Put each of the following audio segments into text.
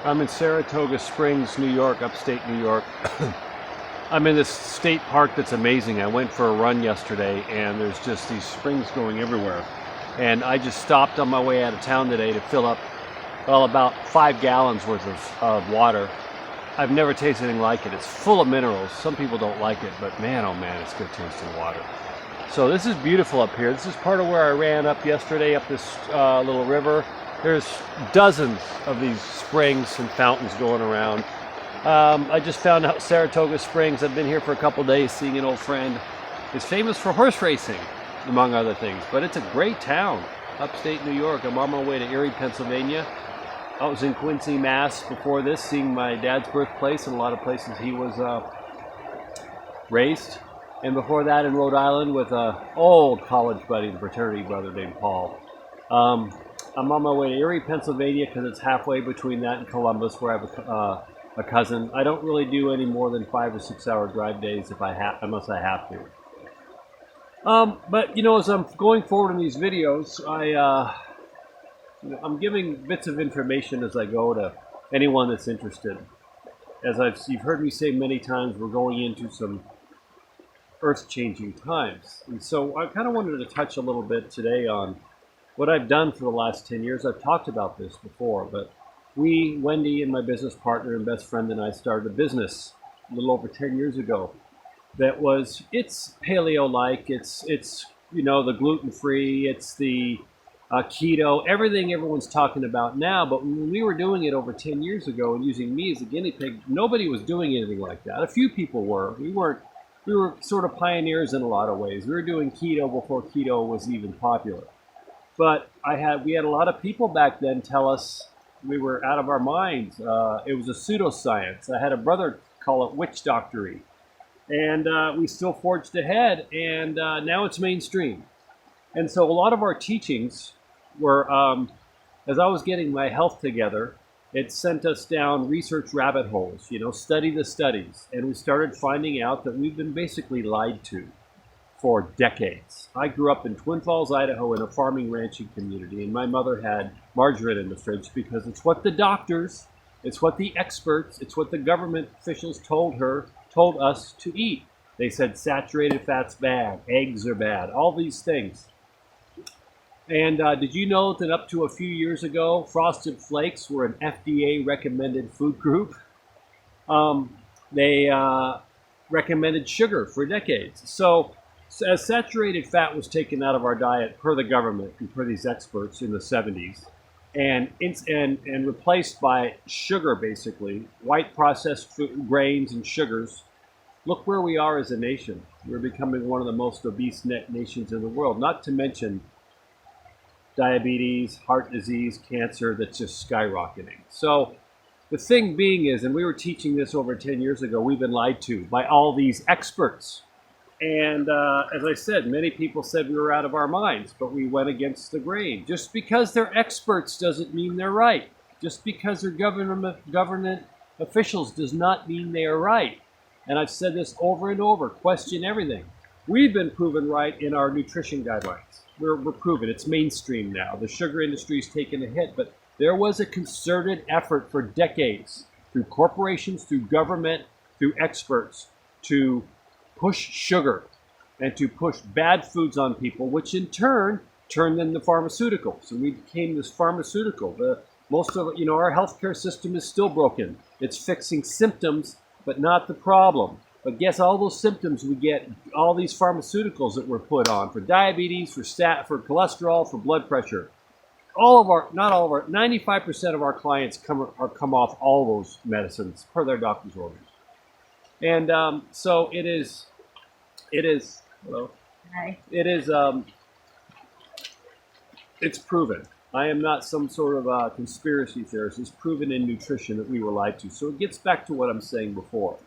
I'm in Saratoga Springs, New York, upstate New York. I'm in this state park that's amazing. I went for a run yesterday and there's just these springs going everywhere. And I just stopped on my way out of town today to fill up, well, about 5 gallons worth of water. I've never tasted anything like it. It's full of minerals. Some people don't like it, but man, oh man, it's good tasting water. So this is beautiful up here. This is part of where I ran up yesterday, up this little river. There's dozens of these springs and fountains going around. I just found out Saratoga Springs, I've been here for a couple days seeing an old friend, is famous for horse racing, among other things. But it's a great town, upstate New York. I'm on my way to Erie, Pennsylvania. I was in Quincy, Mass before this, seeing my dad's birthplace and a lot of places he was raised. And before that in Rhode Island with an old college buddy, the fraternity brother named Paul. I'm on my way to Erie, Pennsylvania, because it's halfway between that and Columbus, where I have a cousin. I don't really do any more than 5 or 6 hour drive days unless I have to. But you know, as I'm going forward in these videos, I'm giving bits of information as I go to anyone that's interested. As you've heard me say many times, we're going into some earth-changing times, and so I kind of wanted to touch a little bit today on what I've done for the last 10 years. I've talked about this before, but Wendy and my business partner and best friend and I started a business a little over 10 years ago it's paleo-like, it's you know, the gluten-free, it's the keto, everything everyone's talking about now. But when we were doing it over 10 years ago and using me as a guinea pig, nobody was doing anything like that. A few people were. We were sort of pioneers in a lot of ways. We were doing keto before keto was even popular. But we had a lot of people back then tell us we were out of our minds. It was a pseudoscience. I had a brother call it witch doctory. And we still forged ahead, and now it's mainstream. And so a lot of our teachings were, as I was getting my health together, it sent us down research rabbit holes, you know, study the studies. And we started finding out that we've been basically lied to for decades. I grew up in Twin Falls, Idaho, in a farming ranching community, and my mother had margarine in the fridge because it's what the doctors, it's what the experts, it's what the government officials told us to eat. They said saturated fat's bad, eggs are bad, all these things. And did you know that up to a few years ago, Frosted Flakes were an FDA recommended food group? They recommended sugar for decades. So as saturated fat was taken out of our diet per the government and per these experts in the 70s, and replaced by sugar, basically, white processed grains and sugars, look where we are as a nation. We're becoming one of the most obese nations in the world, not to mention diabetes, heart disease, cancer, that's just skyrocketing. So the thing being is, and we were teaching this over 10 years ago, we've been lied to by all these experts. And as I said, many people said we were out of our minds, but we went against the grain. Just because they're experts doesn't mean they're right. Just because they're government officials does not mean they are right. And I've said this over and over, question everything. We've been proven right in our nutrition guidelines. We're proven. It's mainstream now. The sugar industry's taken a hit, but there was a concerted effort for decades through corporations, through government, through experts to push sugar and to push bad foods on people, which in turn turned into pharmaceuticals. And we became this pharmaceutical. Most of, you know, our healthcare system is still broken. It's fixing symptoms, but not the problem. But guess all those symptoms we get, all these pharmaceuticals that were put on for diabetes, for cholesterol, for blood pressure. Not all of our, 95% of our clients come off all those medicines per their doctor's orders. And so it is, hello? Hi. It's proven. I am not some sort of conspiracy theorist. It's proven in nutrition that we were lied to. So it gets back to what I'm saying before.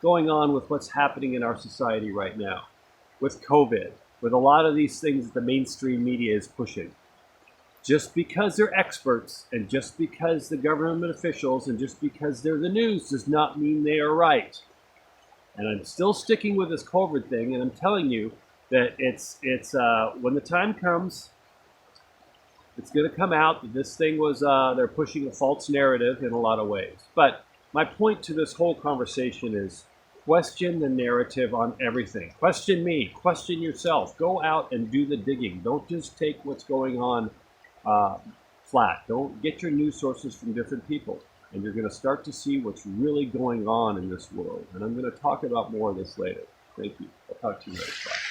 Going on with what's happening in our society right now, with COVID, with a lot of these things that the mainstream media is pushing. Just because they're experts, and just because the government officials, and just because they're the news, does not mean they are right. And I'm still sticking with this COVID thing, and I'm telling you that it's when the time comes, It's going to come out that this thing was, they're pushing a false narrative in a lot of ways. But my point to this whole conversation is question the narrative on everything. Question me, question yourself. Go out and do the digging. Don't just take what's going on uh, flat. Don't get your news sources from different people. And you're going to start to see what's really going on in this world. And I'm going to talk about more of this later. Thank you. I'll talk to you later. Bye.